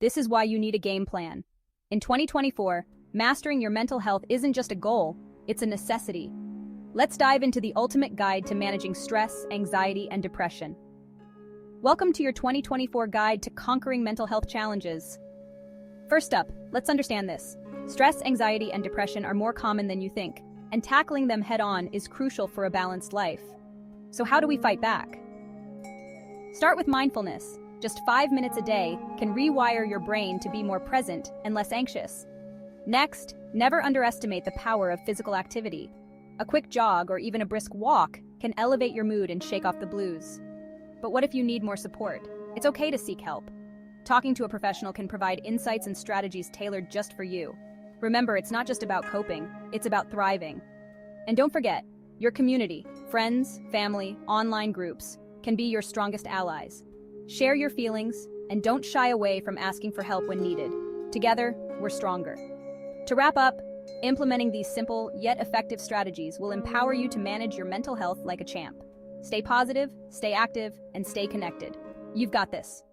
This is why you need a game plan. In 2024, mastering your mental health isn't just a goal, it's a necessity. Let's dive into the ultimate guide to managing stress, anxiety, and depression. Welcome to your 2024 guide to conquering mental health challenges. First up, let's understand this. Stress, anxiety, and depression are more common than you think, and tackling them head-on is crucial for a balanced life. So how do we fight back? Start with mindfulness. Just 5 minutes a day can rewire your brain to be more present and less anxious. Next, never underestimate the power of physical activity. A quick jog or even a brisk walk can elevate your mood and shake off the blues. But what if you need more support? It's okay to seek help. Talking to a professional can provide insights and strategies tailored just for you. Remember, it's not just about coping, it's about thriving. And don't forget, your community, friends, family, online groups, can be your strongest allies. Share your feelings, and don't shy away from asking for help when needed. Together, we're stronger. To wrap up, implementing these simple yet effective strategies will empower you to manage your mental health like a champ. Stay positive, stay active, and stay connected. You've got this.